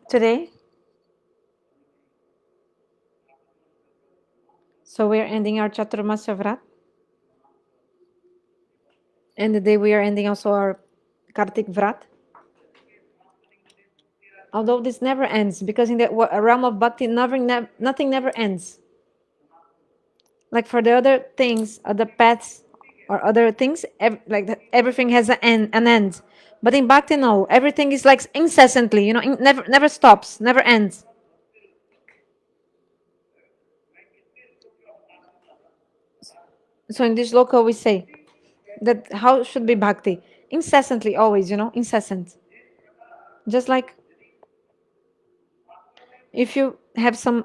Today, so we are ending our Chaturmasya Vrat. And the day we are ending also our Kartik Vrat. Although this never ends, because in the realm of bhakti, nothing never ends. Like for the other things, other paths, or other things, everything has an end. But in bhakti, no, everything is like incessantly, never stops, never ends. So in this local, we say that how should be bhakti? Incessantly, always, incessant. Just like if you have some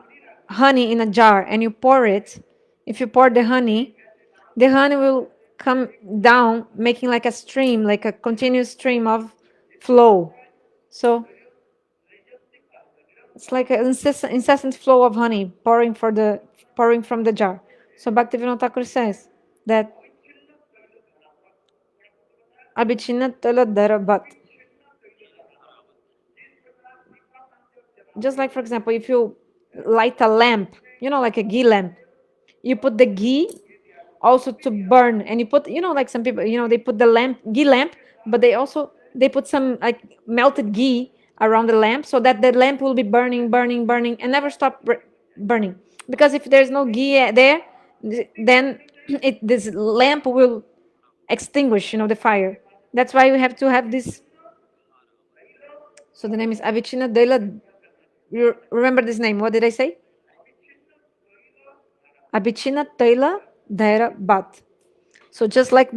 honey in a jar and you pour it, if you pour the honey will come down, making like a stream, like a continuous stream of flow. So it's like an incessant flow of honey pouring from the jar. So Bhaktivinoda Thakur says that abhichinna tala darabat. Just like, for example, if you light a lamp, like a ghee lamp, you put the ghee also to burn, and you put, like some people, they put the ghee lamp, but they put some like melted ghee around the lamp so that the lamp will be burning, burning, burning, and never stop burning. Because if there's no ghee there, then this lamp will extinguish, the fire. That's why we have to have this. So the name is Avichina Dela. You remember this name? What did I say? Abichina Taila Dhaira Bat. So just like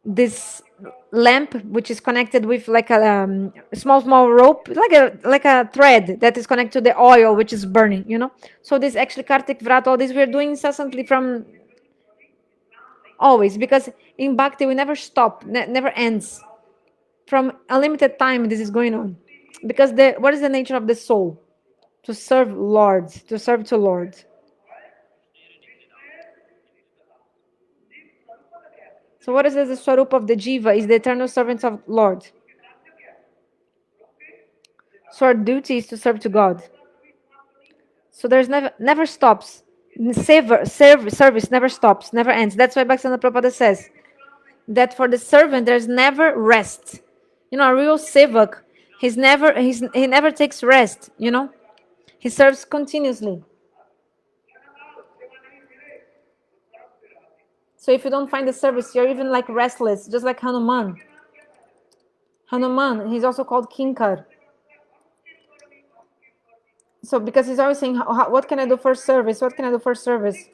this lamp, which is connected with like a small rope, like a thread that is connected to the oil which is burning. So this actually Kartik Vrat, all this we're doing incessantly from always, because in Bhakti we never stop, never ends. From unlimited time this is going on, because what is the nature of the soul? To serve Lord, to serve to Lord. So what is the swarup of the jiva? Is the eternal servants of Lord. So our duty is to serve to God. So there's never stops. Service never stops, never ends. That's why Bhaktivinoda Prabhupada says that for the servant there's never rest. A real sevak, he never takes rest. He serves continuously. So if you don't find the service, you're even like restless, just like Hanuman. Hanuman, he's also called Kinkar. So because he's always saying, what can I do for service? What can I do for service?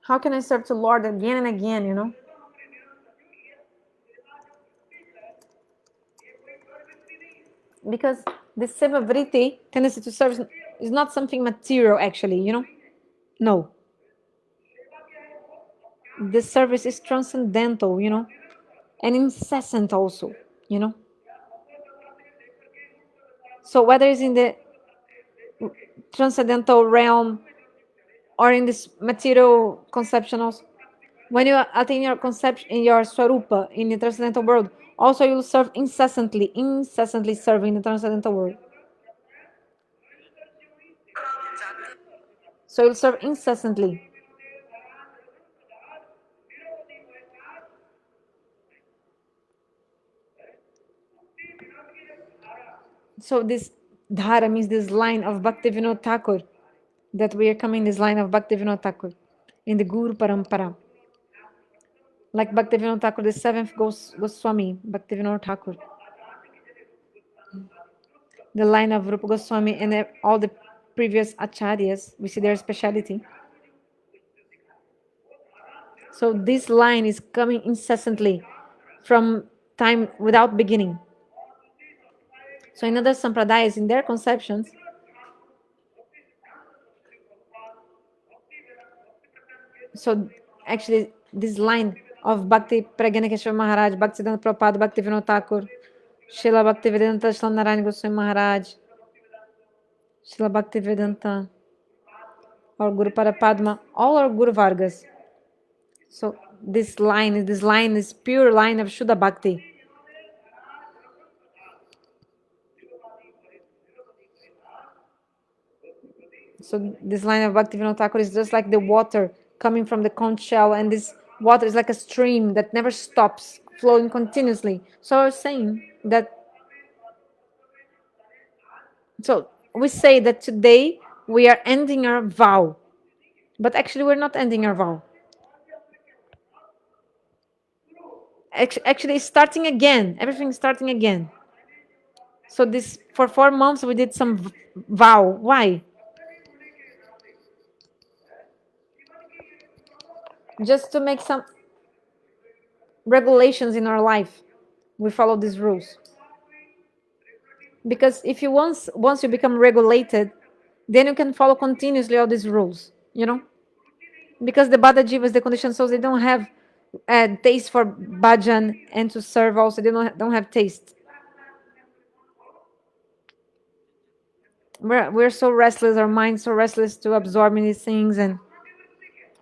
How can I serve to Lord again and again, Because the seva vritti, tendency to serve, is not something material actually, No. The service is transcendental, and incessant also. So whether it's in the transcendental realm or in this material conception also, when you attain your conception in your swarupa, in the transcendental world, also you will serve incessantly serving the transcendental world. So you'll serve incessantly. So this dhara means this line of Bhaktivinoda Thakur, that we are coming this line of Bhaktivinoda Thakur in the Guru Parampara. Like Bhaktivinoda Thakur, the seventh Goswami, Bhaktivinoda Thakur. The line of Rupa Goswami and all the previous acharyas, we see their speciality. So this line is coming incessantly from time without beginning. So in other sampradayas, in their conceptions, so actually this line of Bhakti Pragyanakeshwar Maharaj, Bhaktisiddhanta Prabhupada, Bhaktivinoda Thakur, Srila Bhaktivedanta Swami Narayana Goswami Maharaj, Srila Bhaktivedanta, or Guru Parapadma, all are Guru Vargas. So this line is pure line of Shuddha Bhakti. So this line of Bhaktivinoda Thakur is just like the water coming from the conch shell, and this water is like a stream that never stops flowing continuously. So I was saying that, so we say that today we are ending our vow, but actually we're not ending our vow. Actually, it's starting again. Everything's starting again. So this, for 4 months we did some vow. Why? Just to make some regulations in our life. We follow these rules. Because if you once you become regulated, then you can follow continuously all these rules, because the baddha jivas, the conditioned souls, they don't have taste for bhajan, and to serve also, they don't have taste. We're so restless, our mind's so restless to absorb in these things.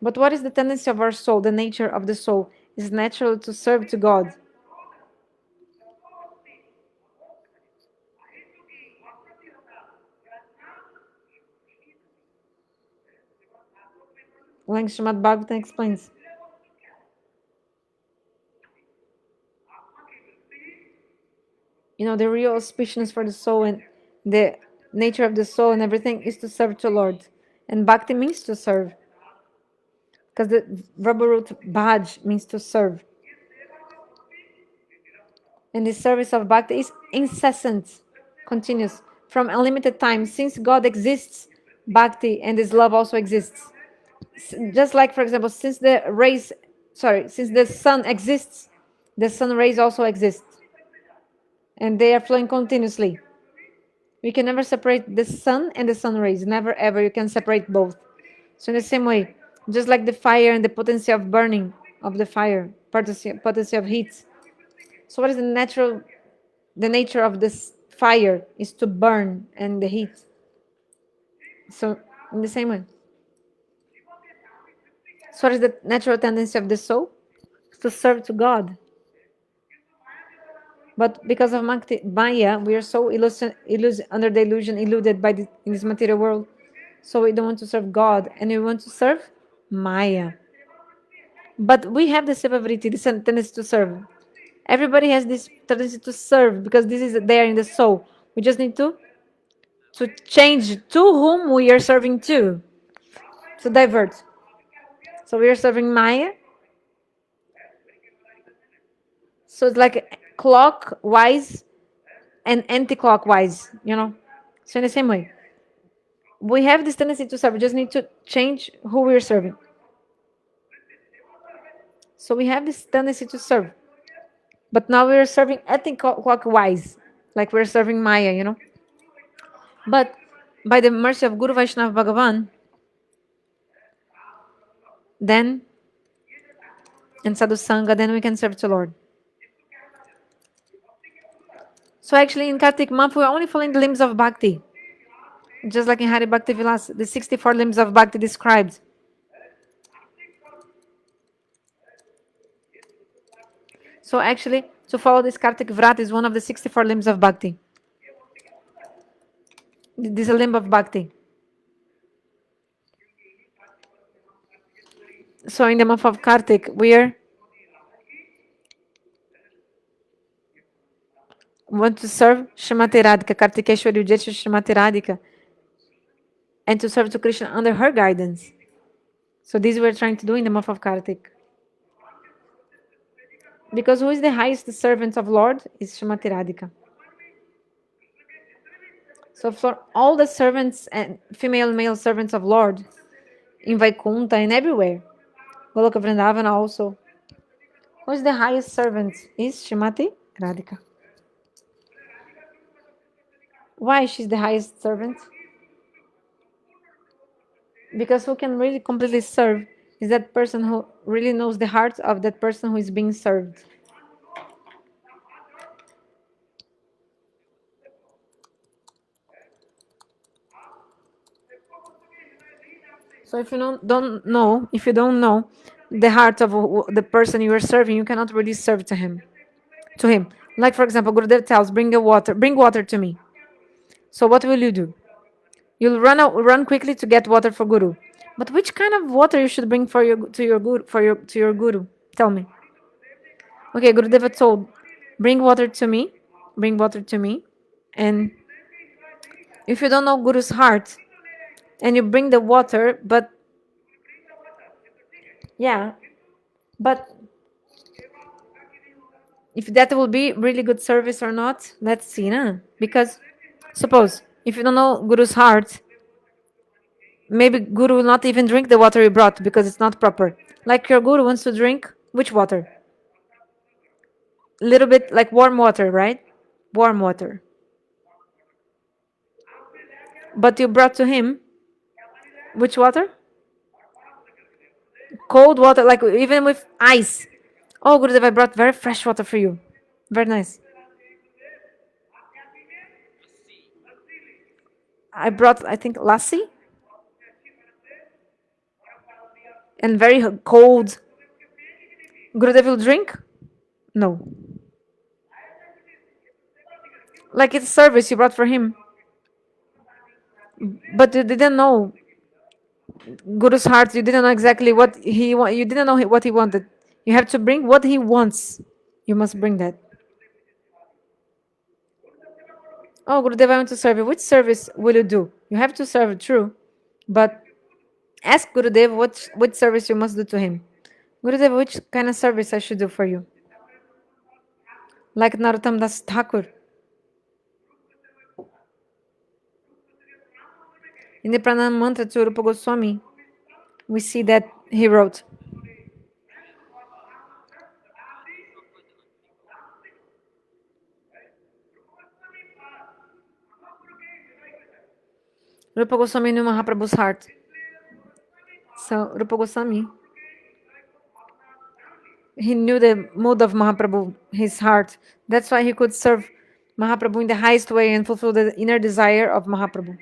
But what is the tendency of our soul? The nature of the soul is natural to serve to God. Like Srimad Bhagavatam explains. The real auspiciousness for the soul and the nature of the soul and everything is to serve to Lord. And bhakti means to serve. Because the verbal root bhaj means to serve. And the service of bhakti is incessant, continuous, from unlimited time. Since God exists, bhakti and His love also exists. Just like, for example, since the sun exists, the sun rays also exist. And they are flowing continuously. We can never separate the sun and the sun rays. Never ever you can separate both. So in the same way, just like the fire and the potency of burning of the fire, potency of heat. So what is the nature of this fire is to burn and the heat. So in the same way. So what is the natural tendency of the soul? To serve to God. But because of Maya, we are so under the illusion, illuded in this material world. So we don't want to serve God, and we want to serve Maya. But we have the sevavritti, this tendency to serve. Everybody has this tendency to serve because this is there in the soul. We just need to change to whom we are serving to divert. So we are serving Maya. So it's like clockwise and anti-clockwise, So in the same way, we have this tendency to serve. We just need to change who we're serving. So we have this tendency to serve. But now we're serving anti-clockwise, like we're serving Maya, But by the mercy of Guru Vaishnava Bhagavan, then, and Sadhu Sangha, then we can serve the Lord. So actually in Kartik month, we're only following the limbs of Bhakti. Just like in Hari Bhakti Vilas, the 64 limbs of Bhakti described. So actually, to follow this Kartik vrata is one of the 64 limbs of Bhakti. This is a limb of Bhakti. So in the month of Kartik, we want to serve Srimati Radhika, Kartikeshwari Ujeshi Srimati Radhika, and to serve to Krishna under her guidance. So this we're trying to do in the month of Kartik. Because who is the highest servant of Lord is Srimati Radhika. So for all the servants and female male servants of Lord in Vaikuntha and everywhere, Goloka Vrindavana also, who is the highest servant is Srimati Radhika. Why she's the highest servant? Because who can really completely serve is that person who really knows the heart of that person who is being served. So if you don't know the heart of the person you are serving, you cannot really serve to him. Like for example, Gurudev tells, bring water to me. So what will you do? You'll run quickly to get water for Guru. But which kind of water you should bring for your to your guru to your Guru? Tell me. Okay, Gurudeva told, bring water to me, bring water to me, and if you don't know Guru's heart, and you bring the water, but yeah, but if that will be really good service or not, let's see, nah? Because suppose if you don't know Guru's heart, maybe Guru will not even drink the water you brought because it's not proper. Like your Guru wants to drink which water? Little bit like warm water, right? Warm water. But you brought to him which water? Cold water, like even with ice. Oh, Gurudev, I brought very fresh water for you. Very nice. I brought, I think, lassi and very cold. Gurudev will drink? No. Like it's service you brought for him. But you didn't know Guru's heart. You didn't know exactly what he want. You didn't know what he wanted. You have to bring what he wants. You must bring that. Oh, Gurudev, I want to serve you. Which service will you do? You have to serve, true. But ask Gurudev which service you must do to him. Gurudev, which kind of service I should do for you? Like Narottam Das Thakur. In the Pranam Mantra to Rupa Goswami, we see that he wrote, Rupa Goswami knew Mahaprabhu's heart. So Rupa Goswami, he knew the mood of Mahaprabhu, his heart. That's why he could serve Mahaprabhu in the highest way and fulfill the inner desire of Mahaprabhu.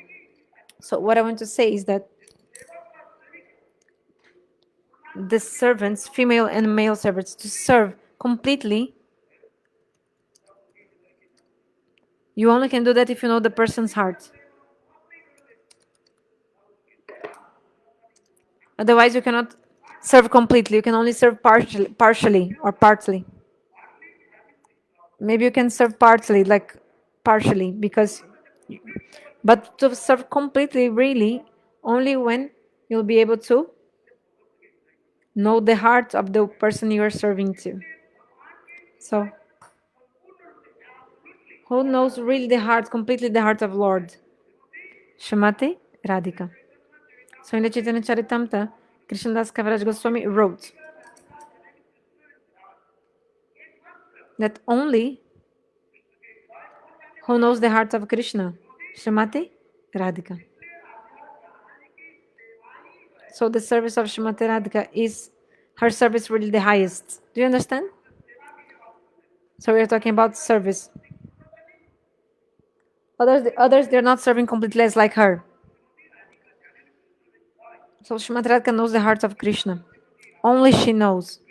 So what I want to say is that the servants, female and male servants, to serve completely, you only can do that if you know the person's heart. Otherwise, you cannot serve completely. You can only serve partially or partly. Maybe you can serve partly, like partially, because, but to serve completely, really, only when you'll be able to know the heart of the person you are serving to. So, who knows really the heart, completely the heart of Lord? Srimati Radhika. So in the Chaitanya Charitamrita, Krishnadas Kaviraj Goswami wrote that only who knows the heart of Krishna, Srimati Radhika. So the service of Srimati Radhika is her service really the highest. Do you understand? So we are talking about service. Others they're not serving completely as like her. So Srimati Radhika knows the heart of Krishna. Only she knows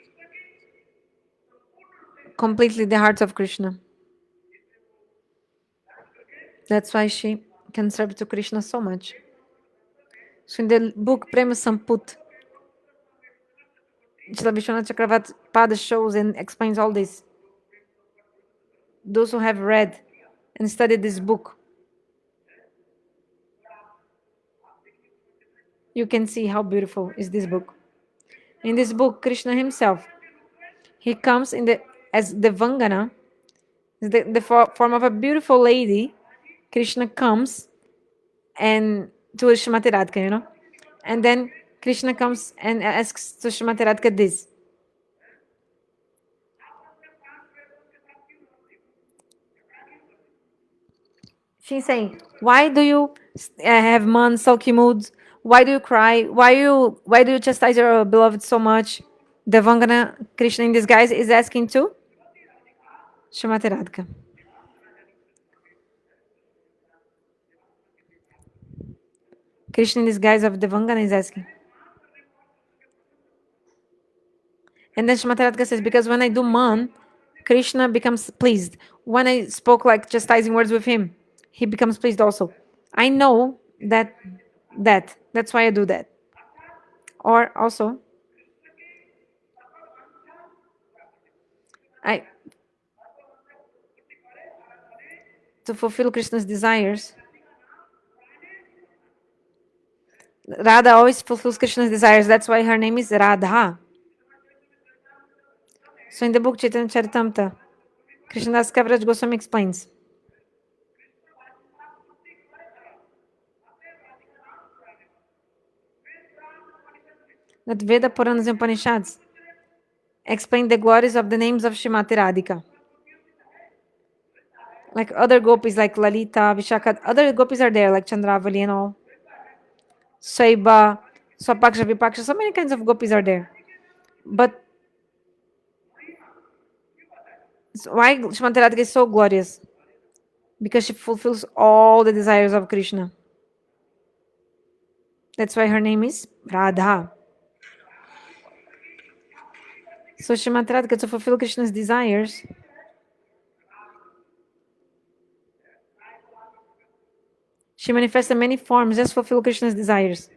completely the heart of Krishna. That's why she can serve to Krishna so much. So in the book Prema Samput, Srila Vishwanath Chakravarti Pada shows and explains all this. Those who have read and studied this book, you can see how beautiful is this book. In this book, Krishna himself, he comes in the as the Vangana, the form of a beautiful lady. Krishna comes and to Srimati Radhika, you know, and then Krishna comes and asks to Srimati Radhika this. She's saying, why do you have man sulky moods? Why do you cry? Why do you chastise your beloved so much? The Vangana Krishna in disguise is asking to Srimati Radhika. Krishna in disguise of the Vangana is asking. And then Srimati Radhika says, because when I do man, Krishna becomes pleased. When I spoke like chastising words with him, he becomes pleased also. I know That's why I do that. Or also, I to fulfill Krishna's desires. Radha always fulfills Krishna's desires. That's why her name is Radha. So in the book Chaitanya Charitamrita, Krishnadas Kaviraj Goswami explains that Veda Puranas and Upanishads explain the glories of the names of Srimati Radhika. Like other gopis like Lalita, Vishaka, other gopis are there like Chandravali and all. Saiba, Swapaksha, Vipaksha, so many kinds of gopis are there. But why Srimati Radhika is so glorious? Because she fulfills all the desires of Krishna. That's why her name is Radha. So Srimati Radhika, to fulfill Krishna's desires, she manifests in many forms just to fulfill Krishna's desires.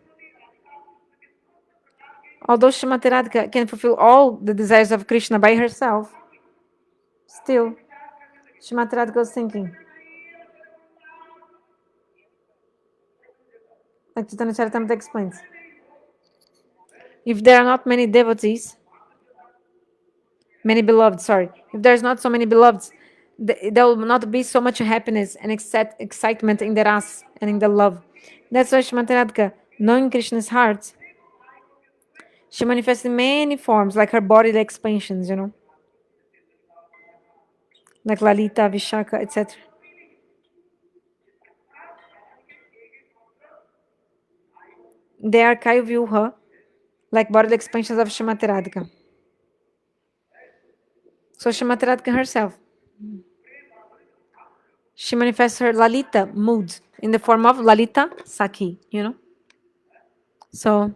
Although Srimati Radhika can fulfill all the desires of Krishna by herself, still, Srimati Radhika was thinking, like Chaitanya Charitamrita explains, if there are not many devotees, many beloved, sorry, if there's not so many beloveds, there will not be so much happiness and excitement in the ras and in the love. That's why Srimati Radhika, knowing Krishna's heart, she manifests in many forms, like her bodily expansions, like Lalita, Vishaka, etc. They are Kayuvyuha, like bodily expansions of Srimati Radhika. So Srimati Radhika herself, she manifests her Lalita mood in the form of Lalita Sakhi, So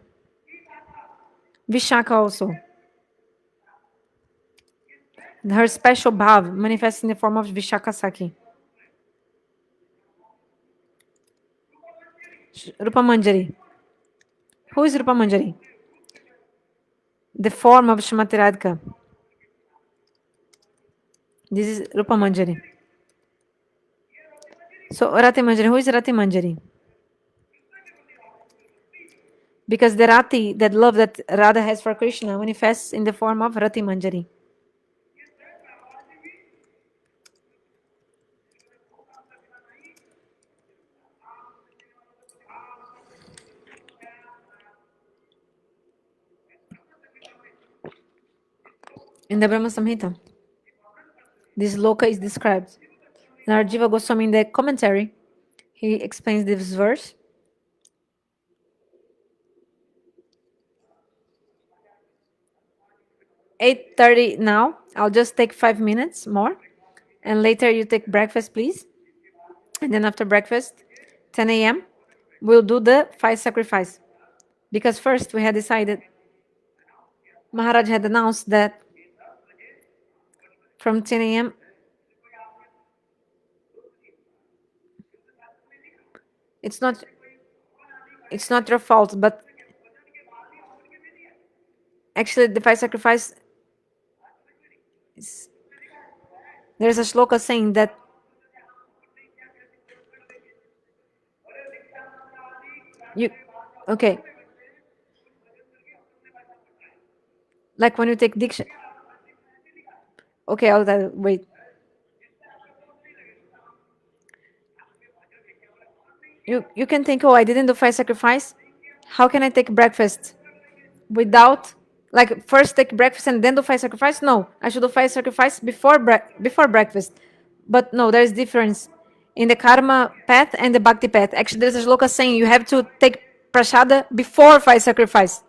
Vishaka also. Her special bhav manifests in the form of Vishaka Sakhi. Rupa Manjari. Who is Rupa Manjari? The form of Srimati Radhika. This is Rupa Manjari. So Rati Manjari. Who is Rati Manjari? Because the Rati, that love that Radha has for Krishna, manifests in the form of Rati Manjari. In the Brahma Samhita, this loka is described. Now Jiva Goswami in the commentary, he explains this verse. 8:30 now. I'll just take 5 minutes more. And later you take breakfast, please. And then after breakfast, 10 a.m., we'll do the 5 sacrifice. Because first we had decided, Maharaj had announced that from 10 a.m., it's not your fault, but actually the 5 sacrifice, there's a shloka saying that okay, like when you take diksha. Okay, wait. You can think, oh, I didn't do 5 sacrifice. How can I take breakfast without, like, first take breakfast and then do 5 sacrifice? No, I should do 5 sacrifice before breakfast. But no, there's difference in the karma path and the bhakti path. Actually, there's a shloka saying you have to take prasada before 5 sacrifice.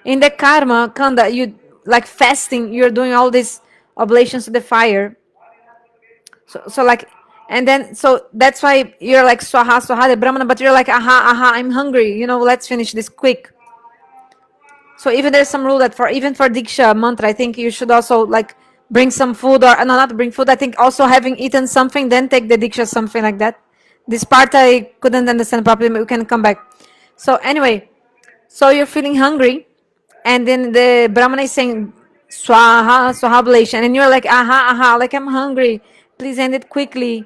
In the karma kanda, you like fasting, you're doing all these oblations to the fire. So like, and then so that's why you're like swaha swaha the brahmana, but you're like aha, I'm hungry. Let's finish this quick. So even there's some rule that even for diksha mantra, I think you should also like bring some food, or no, not bring food. I think also having eaten something, then take the diksha, something like that. This part I couldn't understand properly. We can come back. So anyway, so you're feeling hungry, and then the Brahmana is saying swaha, swaha ablation, and you're like, aha, aha, like I'm hungry. Please end it quickly.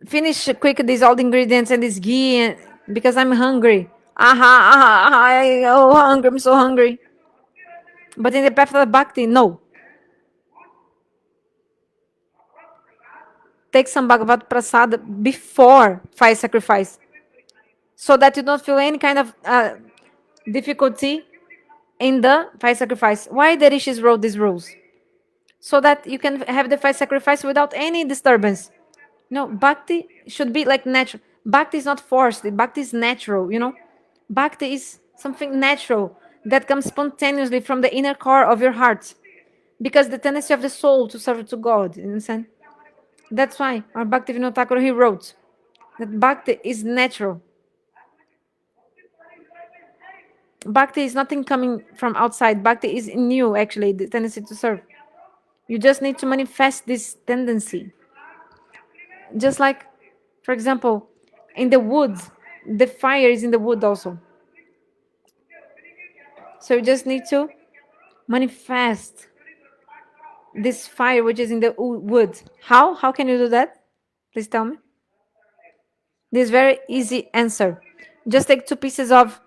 Finish quick these all the ingredients and this ghee, because I'm hungry. Aha, aha, aha, oh, hungry, I'm so hungry. But in the path of bhakti, no. Take some Bhagavad Prasad before fire sacrifice, so that you don't feel any kind of difficulty in the fire sacrifice. Why the rishis wrote these rules? So that you can have the fire sacrifice without any disturbance. No, bhakti should be like natural. Bhakti is not forced. Bhakti is natural. Bhakti is something natural that comes spontaneously from the inner core of your heart, because the tendency of the soul to serve to God. You understand? That's why our Bhakti Vinod Thakur, he wrote that bhakti is natural. Bhakti is nothing coming from outside. Bhakti is in you, actually, the tendency to serve. You just need to manifest this tendency. Just like, for example, in the woods, the fire is in the wood also. So you just need to manifest this fire which is in the wood. How? How can you do that? Please tell me. This very easy answer. Just take two pieces of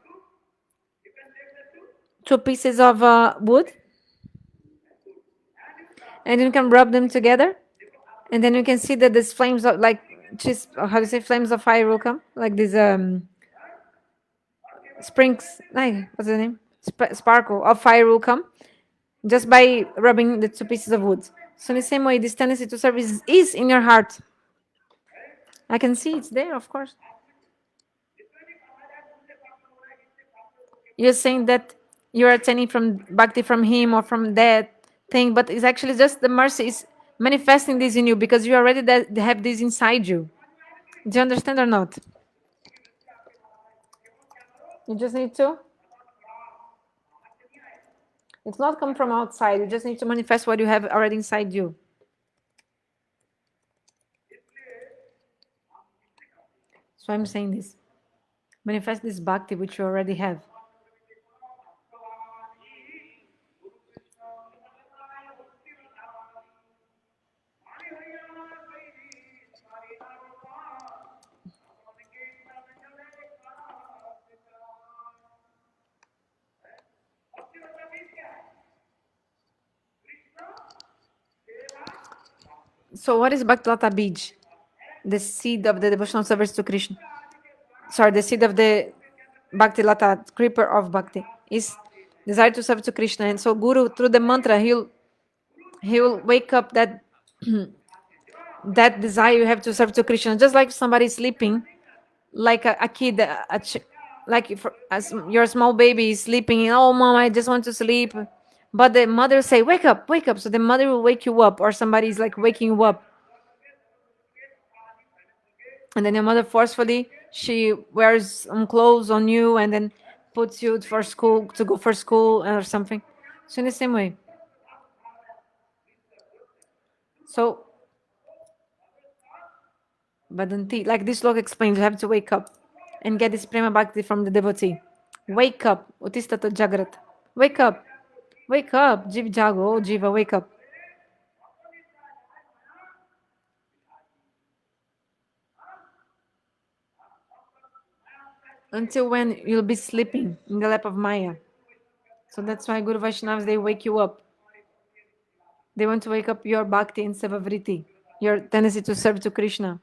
wood, and you can rub them together, and then you can see that these flames of like just how do you say flames of fire will come, like these springs. Like, what's the name? Sparkle of fire will come just by rubbing the two pieces of wood. So in the same way, this tendency to serve is in your heart. I can see it's there, of course. You're saying that you're attaining from bhakti from him or from that thing, but it's actually just the mercy is manifesting this in you, because you already have this inside you. Do you understand or not? You just need to. It's not come from outside. You just need to manifest what you have already inside you. So I'm saying this. Manifest this bhakti which you already have. So what is Bhaktilata Bij? The seed of the devotional service to Krishna. Sorry, the seed of the Bhaktilata, creeper of Bhakti, is desire to serve to Krishna. And so Guru, through the mantra, he'll wake up that desire you have to serve to Krishna. Just like somebody sleeping, like a kid, like as your small baby is sleeping, oh mom, I just want to sleep. But the mother say, wake up, wake up. So the mother will wake you up, or somebody is like waking you up. And then your mother forcefully, she wears some clothes on you and then puts you for school, to go for school or something. So in the same way. So Vadanti, like this log explains, you have to wake up and get this prema bhakti from the devotee. Wake up. Utistata jagrat. Wake up. Wake up. Jiv jago. Oh, Jiva, wake up. Until when you'll be sleeping in the lap of Maya. So that's why Guru Vaishnavas, they wake you up. They want to wake up your bhakti and sevavriti, your tendency to serve to Krishna.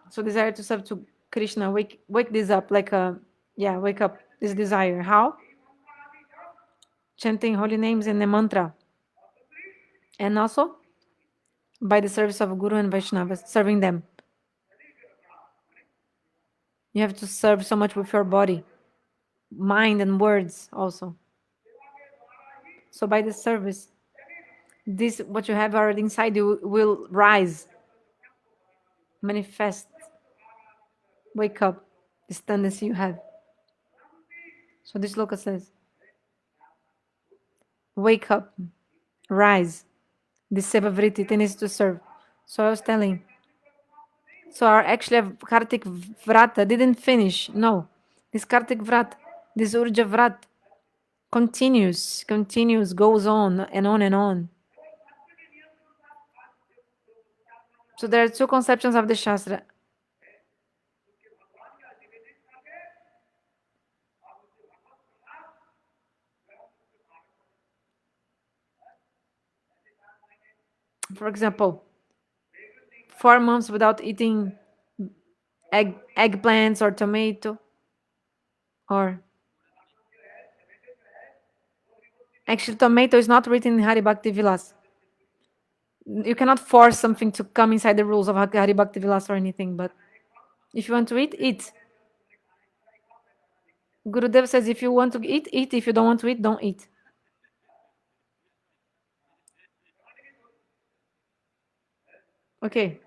So desire to serve to Krishna, wake this up, like wake up this desire. How? Chanting holy names in the mantra. And also by the service of Guru and Vaishnavas, serving them. You have to serve so much with your body, mind and words also. So by the service, this what you have already inside you will rise, manifest, wake up this tendency you have. So this sloka says, wake up, rise, the seva vritti, tendency to serve. So I was telling. So our actually Kartik vrata didn't finish. No, this Kartik vrata, this urja vrata continues, goes on and on and on. So there are two conceptions of the Shastra. For example, 4 months without eating eggplants or tomato, or actually tomato is not written in Hari Bhakti Vilas. You cannot force something to come inside the rules of Hari Bhakti Vilas or anything, but if you want to eat, eat. Gurudev says if you want to eat, eat. If you don't want to eat, don't eat. Okay.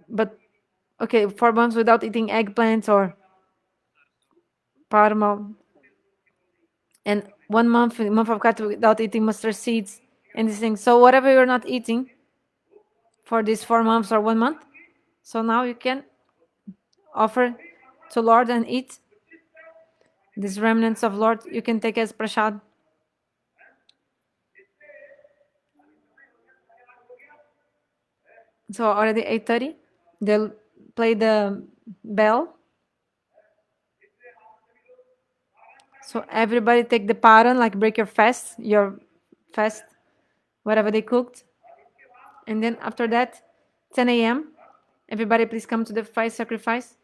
But okay, 4 months without eating eggplants or parma, and 1 month, month of Kartik without eating mustard seeds and these things. So whatever you're not eating for these 4 months or 1 month, so now you can offer to Lord and eat these remnants of Lord. You can take as prasad. So already 8:30, they'll play the bell. So everybody take the paran, like break your fast, whatever they cooked. And then after that, 10 a.m., everybody please come to the fire sacrifice.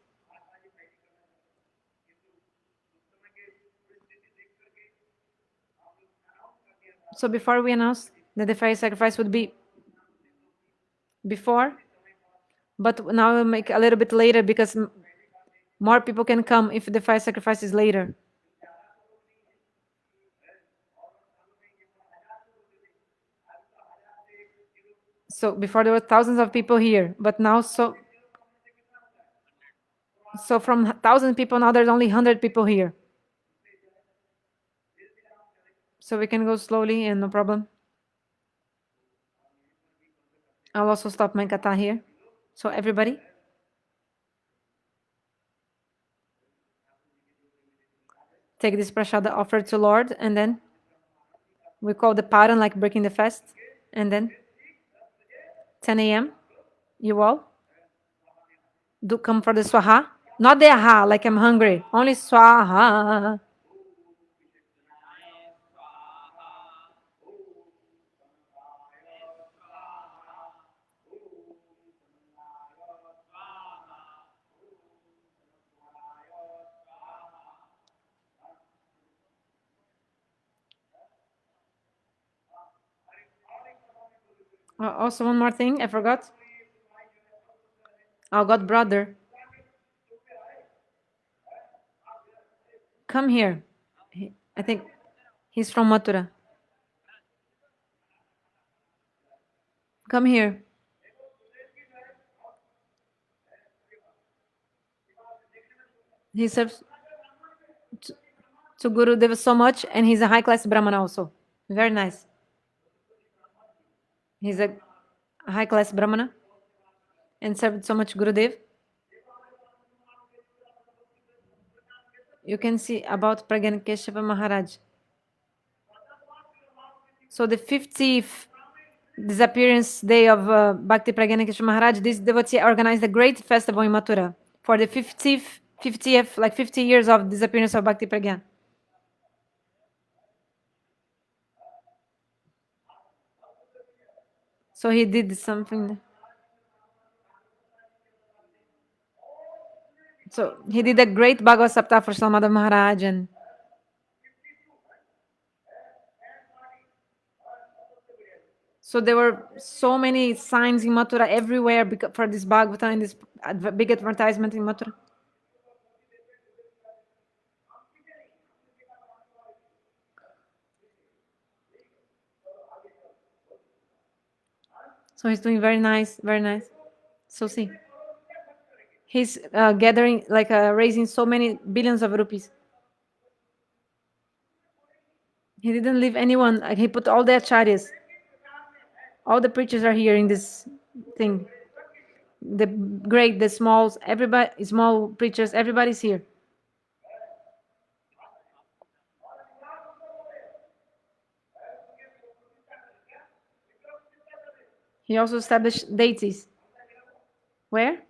So before we announce that the fire sacrifice would be before, but now we'll make a little bit later because more people can come if the fire sacrifice is later. So before there were thousands of people here, but now so from 1,000 people now there's only 100 people here. So we can go slowly and no problem. I'll also stop my kata here. So everybody, take this prasada offered to Lord, and then we call the paran, like breaking the fast, and then 10 a.m. you all do come for the swaha, not the aha, like I'm hungry, only swaha. Also, one more thing I forgot. Our god brother, come here. I think he's from Mathura. Come here. He serves to Gurudev so much, and he's a high class Brahmana also. Very nice. He's a high class Brahmana and served so much Gurudev. You can see about Pragyan Keshava Maharaj. So the 50th disappearance day of Bhakti Pragyan Keshava Maharaj, this devotee organized a great festival in Mathura for the 50th, like 50 years of disappearance of Bhakti Pragyan. So he did something. So he did a great Bhagavad Saptah for Samadha Maharaj, and so there were so many signs in Mathura everywhere for this Bhagavata and this big advertisement in Mathura. So he's doing very nice, very nice. So see, he's gathering, like raising so many billions of rupees. He didn't leave anyone. He put all the acharyas. All the preachers are here in this thing. The great, the smalls, everybody, small preachers, everybody's here. He also established deities. Where?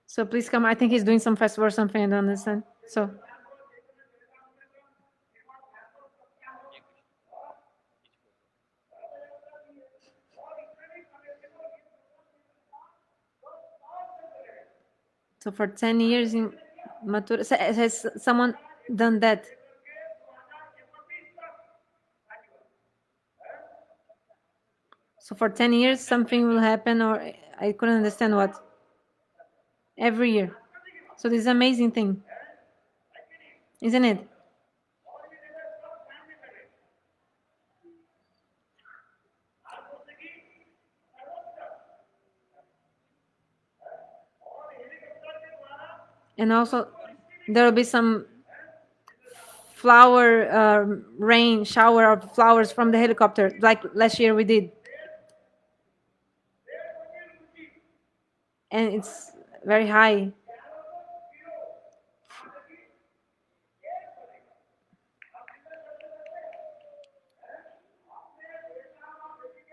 So please come. I think he's doing some festival or something. I don't understand. So for 10 years in Mathura, has someone done that? So for 10 years, something will happen, or I couldn't understand what. Every year. So this is an amazing thing, isn't it? And also, there will be some flower rain shower of flowers from the helicopter, like last year we did, and it's very high.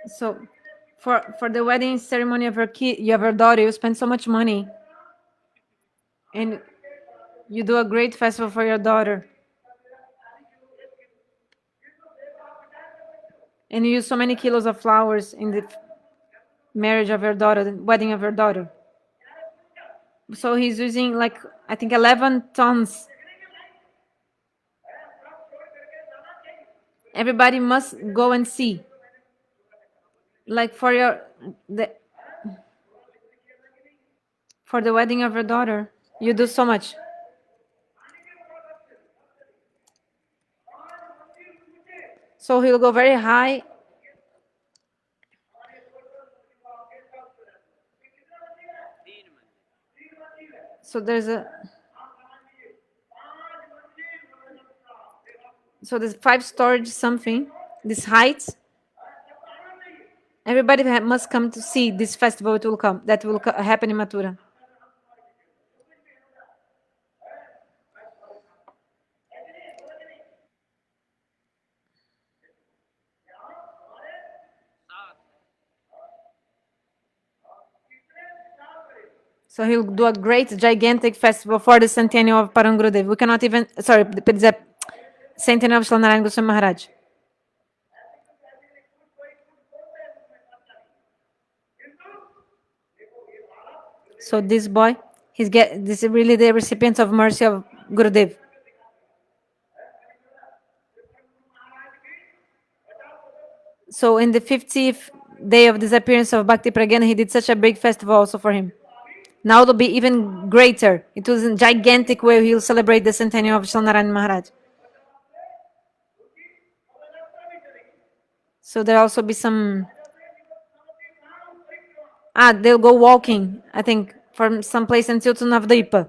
So, for the wedding ceremony of your daughter, you spend so much money, and you do a great festival for your daughter, and you use so many kilos of flowers in the marriage of your daughter, the wedding of your daughter. So he's using like I think 11 tons. Everybody must go and see. Like for the wedding of your daughter, you do so much. So he'll go very high. So there's 5 storage something. This height. Everybody must come to see this festival. It will come. That will happen in Mathura. So he'll do a great, gigantic festival for the Centennial of Gurudev. We cannot even, sorry, the Centennial of Slanarayan Goswami Maharaj. So this boy, this is really the recipient of mercy of Gurudev. So in the 50th day of disappearance of Bhakti Pragyan, he did such a big festival also for him. Now it'll be even greater. It was a gigantic way he'll celebrate the centennial of Slanarayan Maharaj. So there'll also be some... they'll go walking, I think, from some place until to Navadvipa.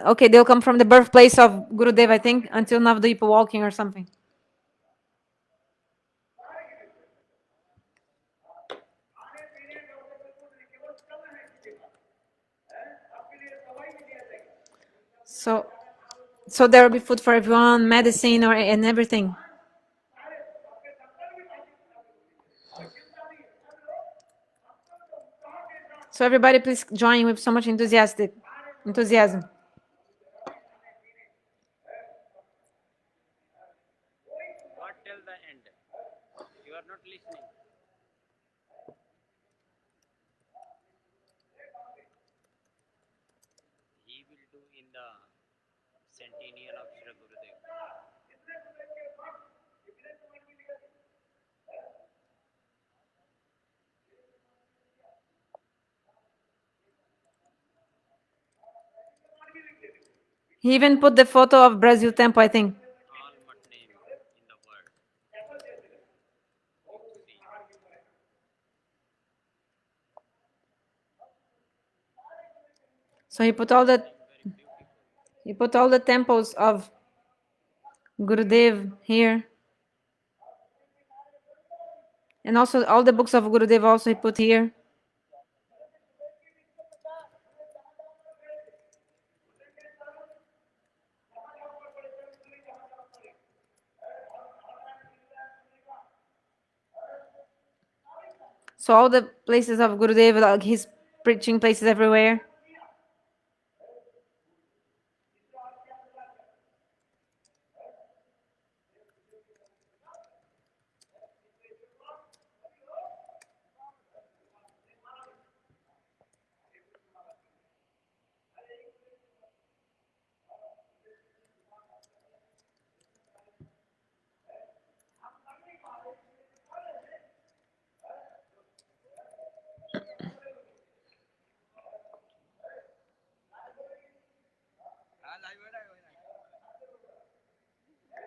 Okay, they'll come from the birthplace of Gurudev, I think, until Navadvipa walking or something. So there will be food for everyone, medicine and everything. So everybody please join with so much enthusiasm. Not till the end. You are not listening. He will do in the Centennial of Shri Gurudev. He even put the photo of Brazil Temple, I think. So he put all the temples of Gurudev here. And also all the books of Gurudev also he put here. So all the places of Gurudev, like his preaching places everywhere.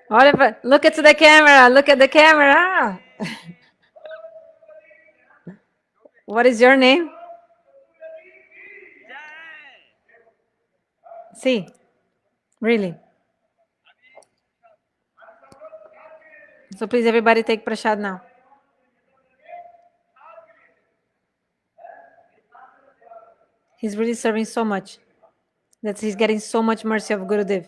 Whatever. Look at the camera. Look at the camera. What is your name? See, really. So please, everybody, take prasad now. He's really serving so much that he's getting so much mercy of Gurudev.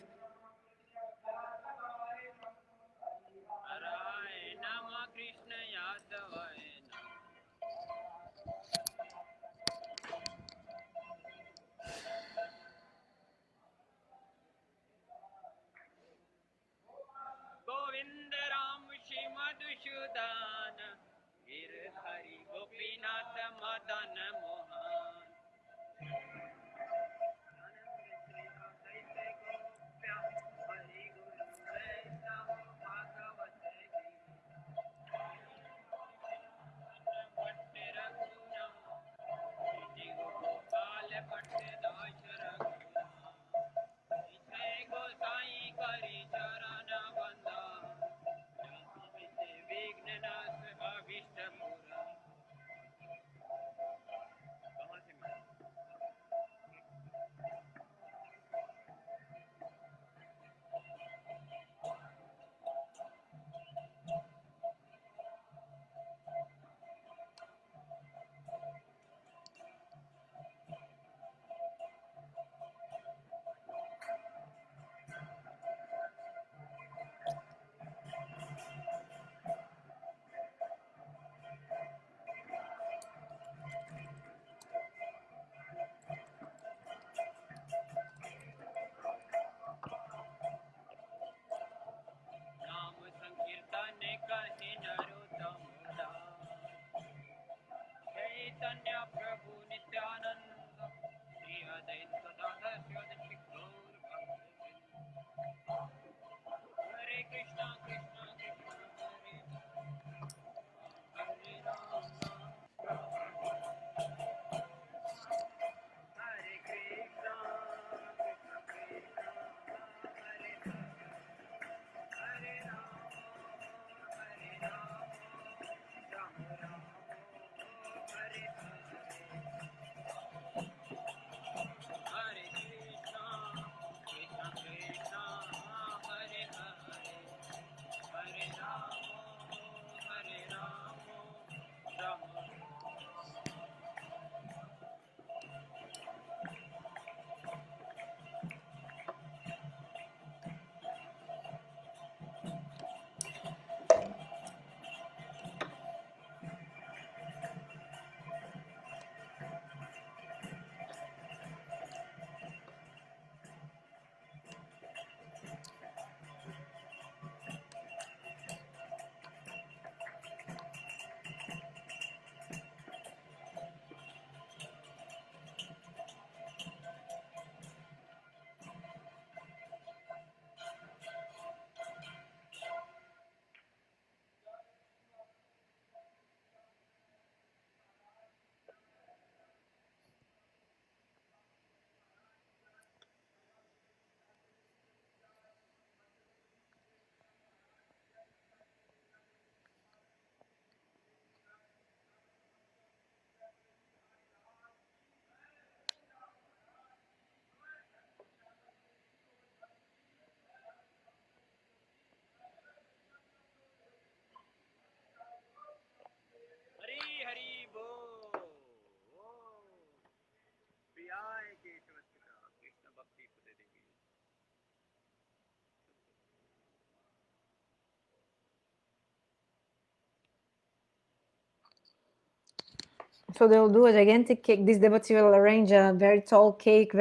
So they'll do a gigantic cake. This devotee will arrange a very tall cake,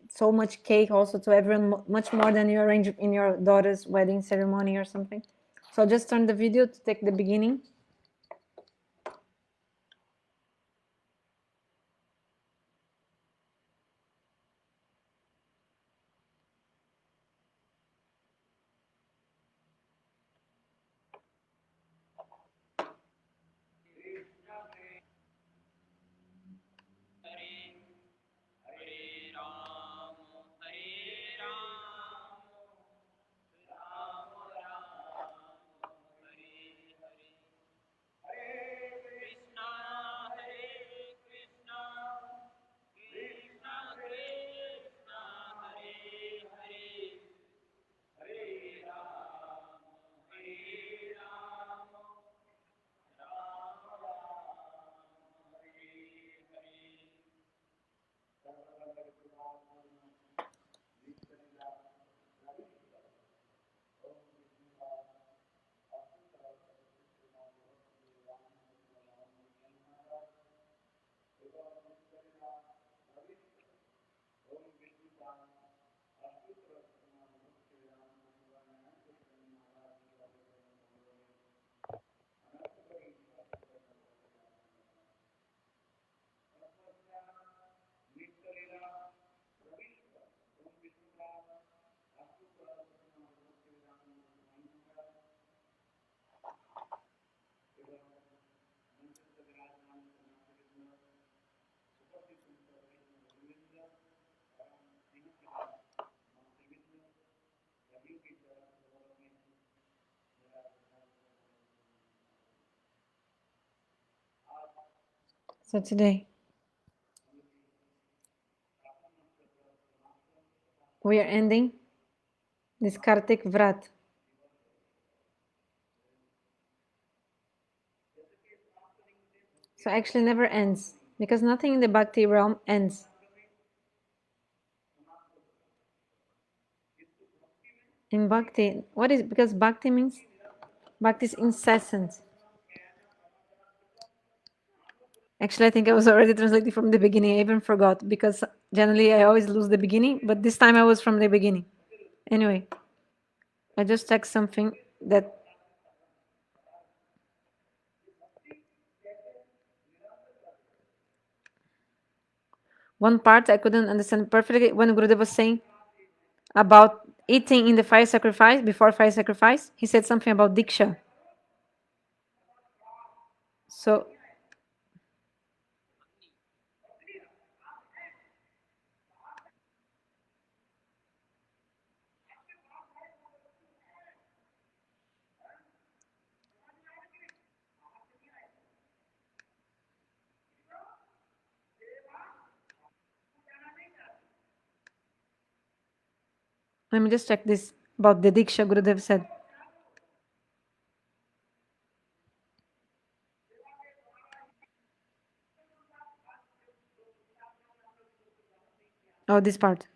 so much cake also to everyone, much more than you arrange in your daughter's wedding ceremony or something. So I'll just turn the video to take the beginning. So today we are ending this Kartik Vrat. So actually never ends, because nothing in the bhakti realm ends. In bhakti, what is, because bhakti means, bhakti is incessant. Actually, I think I was already translating from the beginning. I even forgot, because generally I always lose the beginning, but this time I was from the beginning. Anyway, I just text something that one part I couldn't understand perfectly when Gurudev was saying about eating in the fire sacrifice, before fire sacrifice. He said something about diksha. So let me just check this about the diksha Gurudev said. Oh, this part.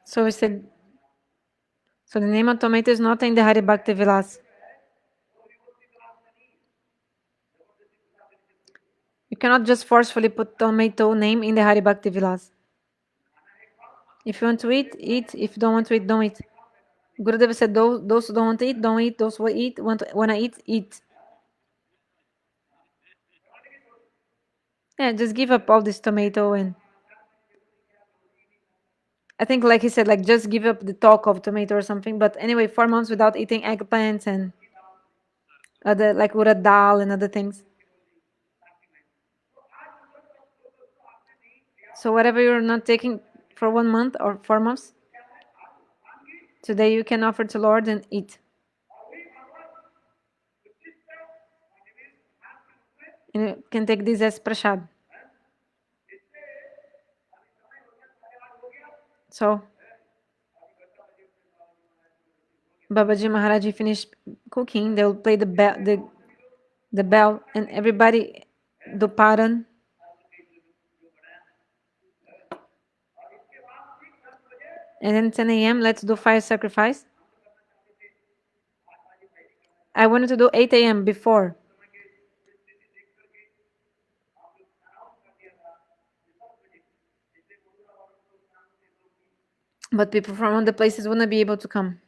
So we said, so the name of tomato is not in the Hari Bhakti Vilas. You cannot just forcefully put tomato name in the Hari Bhakti Vilas. If you want to eat, eat. If you don't want to eat, don't eat. Gurudev said, those who don't want to eat, don't eat. Those who eat, wanna eat, eat. Yeah, just give up all this tomato, and I think, like he said, like just give up the talk of tomato or something. But anyway, 4 months without eating eggplants and other, like urad dal and other things. So whatever you're not taking for 1 month or 4 months, today you can offer to Lord and eat. And you can take this as prasad. So Babaji Maharaj finished cooking, they will play the bell, and everybody do paran. And then 10 a.m. let's do fire sacrifice. I wanted to do 8 a.m. before. But people from other places wouldn't be able to come.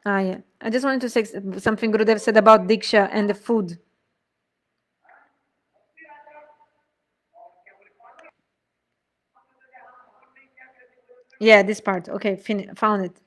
Ah, yeah. I just wanted to say something Gurudev said about Diksha and the food. Yeah, this part. Okay, found it.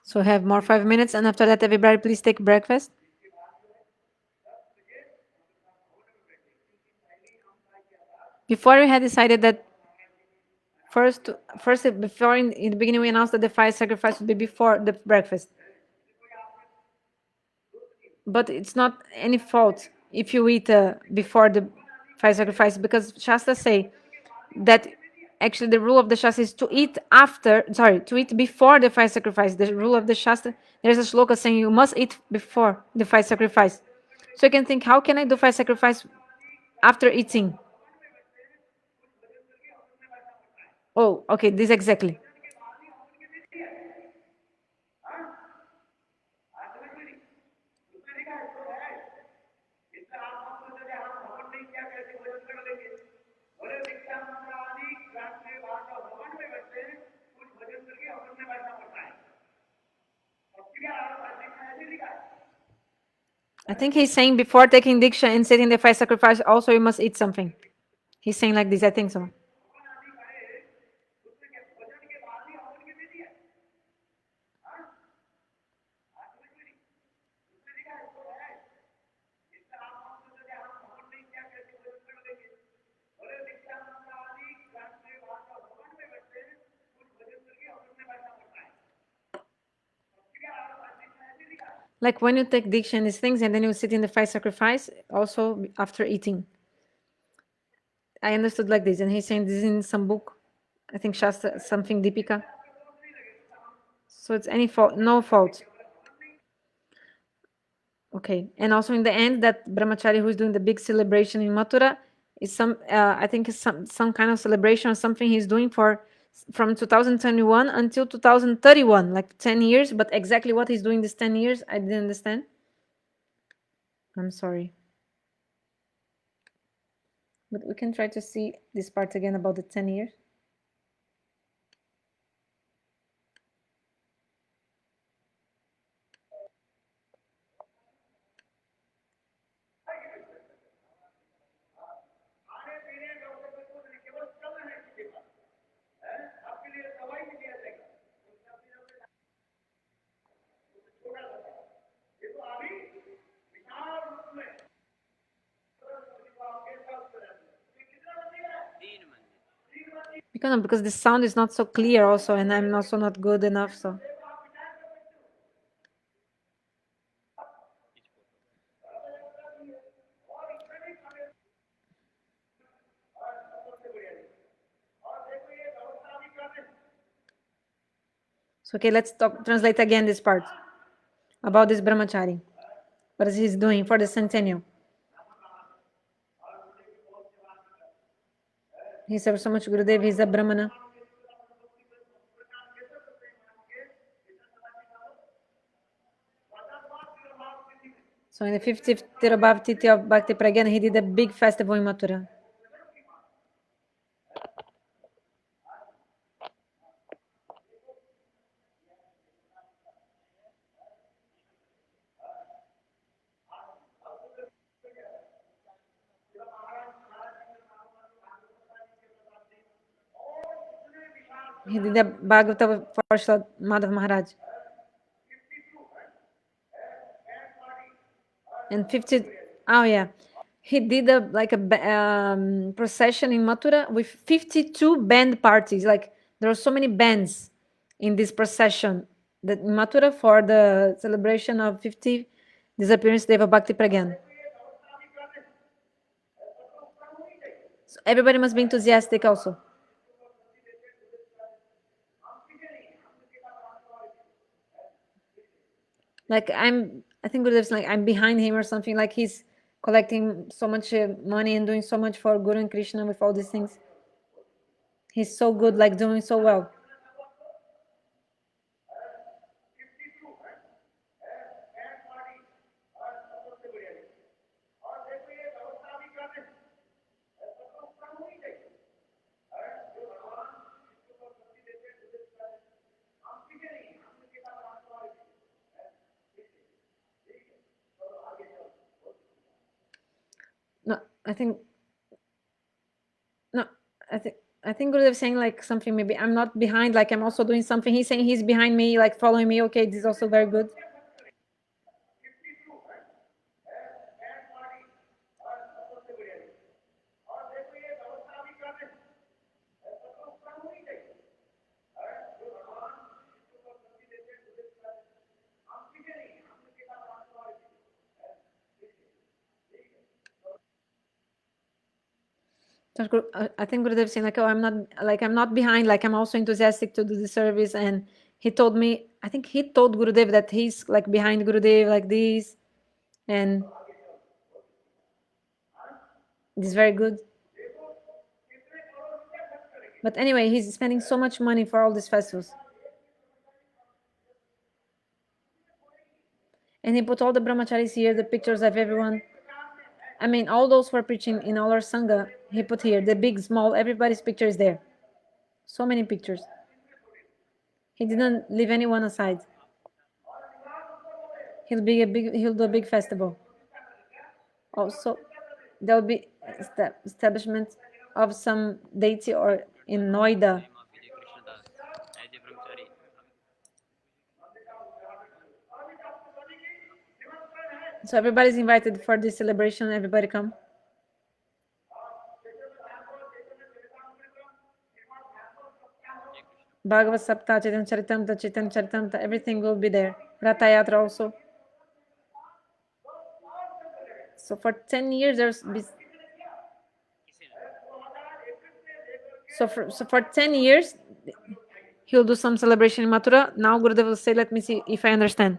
So have more 5 minutes, and after that, everybody please take breakfast. Before we had decided that first, before in the beginning we announced that the fire sacrifice would be before the breakfast. But it's not any fault if you eat before the fire sacrifice, because Shastra say that actually the rule of the Shastra is to eat to eat before the fire sacrifice. The rule of the Shastra, there's a shloka saying you must eat before the fire sacrifice. So you can think, how can I do fire sacrifice after eating? Oh, okay, this exactly. I think he's saying before taking diksha and setting the fire sacrifice, also you must eat something. He's saying like this, I think so. Like when you take diksha and these things, and then you sit in the fire sacrifice, also after eating. I understood like this, and he's saying this is in some book. I think Shastra, something Deepika. So it's any fault, no fault. Okay, and also in the end, that brahmachari who is doing the big celebration in Mathura is I think it's some kind of celebration or something he's doing for from 2021 until 2031, like 10 years. But exactly what he's doing this 10 years, I didn't understand. I'm sorry. But we can try to see this part again about the 10 years. Because the sound is not so clear also, and I'm also not good enough. So okay, let's translate again this part about this brahmachari. What is he doing for the Centennial? He serves so much Gurudev, he's a brahmana. So in the 50th Tirabhav Tithi of Bhakti Pragyan, he did a big festival in Mathura. He did a Bhagavata for Madhav Maharaj. and 50. Oh yeah, he did a like a procession in Mathura with 52 band parties. Like there were so many bands in this procession that in Mathura for the celebration of 50 disappearance day of Bhakti Pragyan. So everybody must be enthusiastic also. Like I think Gurudev's like I'm behind him or something. Like he's collecting so much money and doing so much for Guru and Krishna with all these things. He's so good, like doing so well. No, I think no, I think I think Gurudev's saying like something. Maybe I'm not behind. Like I'm also doing something. He's saying he's behind me, like following me. Okay, this is also very good. I think Gurudev saying like, oh, I'm not behind. Like I'm also enthusiastic to do the service. And he told me, I think he told Gurudev that he's like behind Gurudev like this, and this is very good. But anyway, he's spending so much money for all these festivals, and he put all the brahmacharis here, the pictures of everyone. I mean, all those who are preaching in all our sangha, he put here the big, small, everybody's picture is there. So many pictures. He didn't leave anyone aside. He'll do a big festival. Also, there'll be establishment of some deity or in Noida. So everybody's invited for this celebration. Everybody come. Bhagavad Sapta, Chaitanya Charitamrita, everything will be there. Ratha Yatra also. So for 10 years, so for 10 years, he'll do some celebration in Mathura. Now Gurudev will say, let me see if I understand.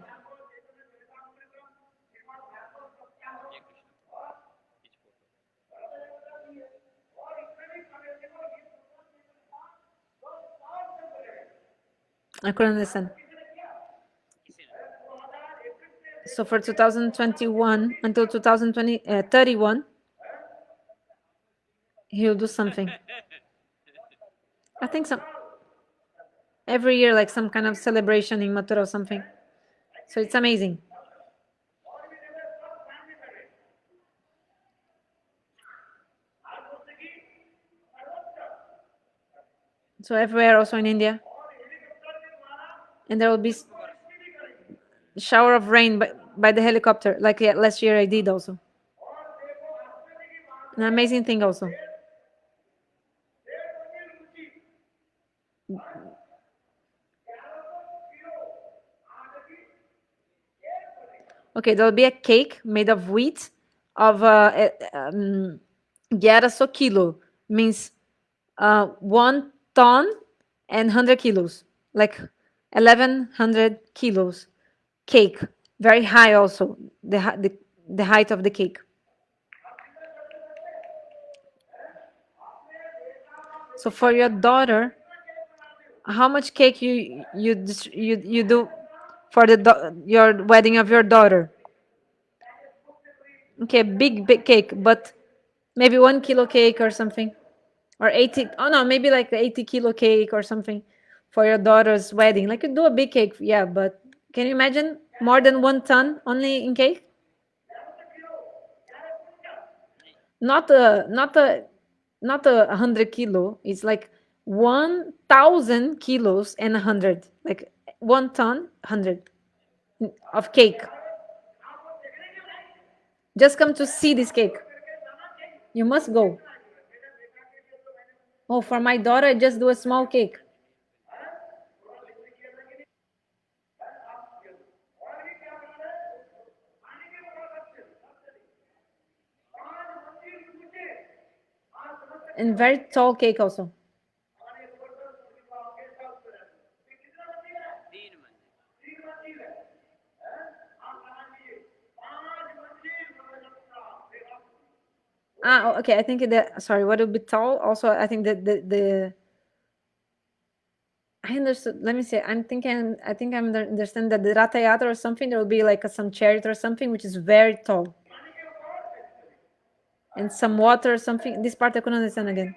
I couldn't understand. So for 2021 until 2031, he'll do something. I think some every year, like some kind of celebration in Mathura or something. So it's amazing. So everywhere, also in India, and there will be shower of rain by the helicopter, like last year I did also. An amazing thing also. Okay, there'll be a cake made of wheat of 1100 kilo, means 1 ton and 100 kilos, like 1100 kilos cake, very high also, the height of the cake. So for your daughter, how much cake you do for your wedding of your daughter? Okay, big cake, but maybe 1 kilo cake or something, or 80. Oh no, maybe like 80 kilo cake or something for your daughter's wedding. Like you do a big cake, yeah, but can you imagine more than 1 ton only in cake? Not a 100 kilo. It's like 1,000 kilos and 100, like 1 ton 100 of cake. Just come to see this cake. You must go. Oh, for my daughter, I just do a small cake. And very tall cake also. Okay. I think that. Sorry, what would be tall? Also, I think that the I understood. Let me see. I'm thinking. I think I'm understand that the Ratha Yatra or something. There will be like some chariot or something, which is very tall, and some water or something. This part I couldn't understand again.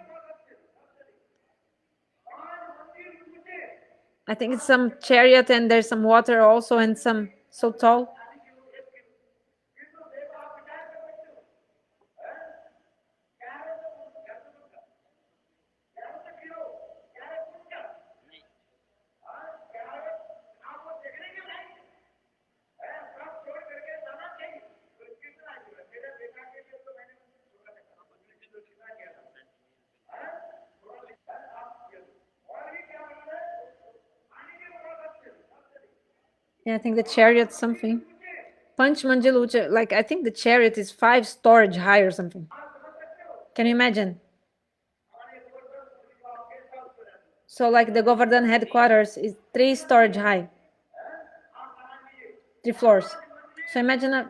I think it's some chariot and there's some water also and some so tall. Yeah, I think the chariot something. Punch Manjalucha, like I think the chariot is 5 storage high or something. Can you imagine? So like the Govardhan headquarters is 3 storage high, 3 floors. So imagine a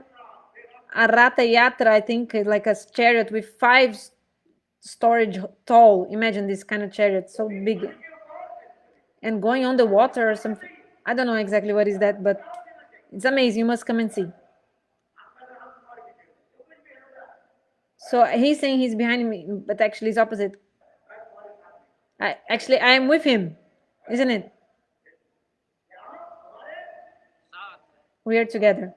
Ratha Yatra, I think, is like a chariot with 5 storage tall. Imagine this kind of chariot, so big. And going on the water or something. I don't know exactly what is that, but it's amazing. You must come and see. So he's saying he's behind me, but actually it's opposite. I am with him, isn't it? We are together.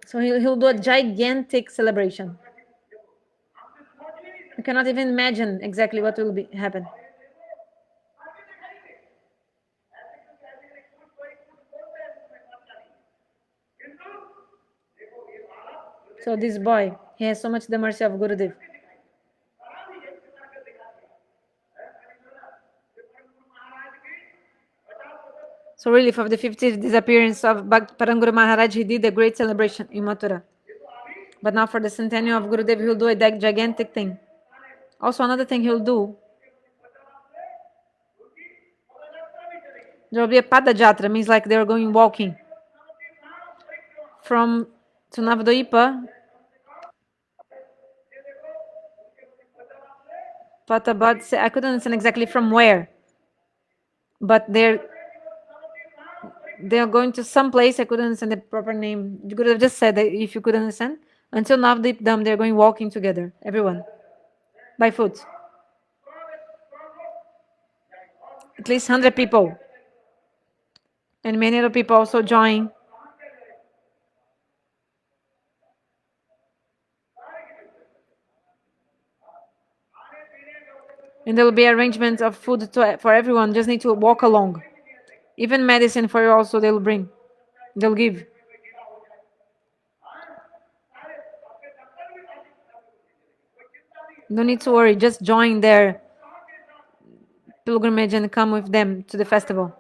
So he'll do a gigantic celebration. You cannot even imagine exactly what will be happen. So this boy, he has so much the mercy of Gurudev. So really, for the 50th disappearance of Paranguru Maharaj, he did a great celebration in Mathura. But now for the centennial of Gurudev, he'll do a gigantic thing. Also, another thing he'll do, there will be a Pada Jatra, means like they're going walking from to Navadvipa, Patabad. I couldn't understand exactly from where, but they're going to some place. I couldn't understand the proper name. You could have just said that if you could understand. Until Navdeep Dam, they're going walking together, everyone, by foot. At least 100 people. And many other people also join. And there will be arrangements of food for everyone. Just need to walk along. Even medicine for you also they'll bring. They'll give. No need to worry. Just join their pilgrimage and come with them to the festival.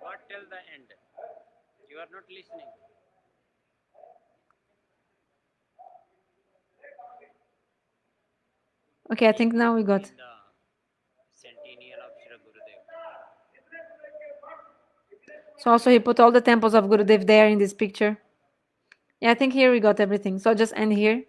What till the end? You are not listening. Okay, I think now we got. The Centennial of Shri Gurudev. So also he put all the temples of Gurudev there in this picture. Yeah, I think here we got everything. So I'll just end here.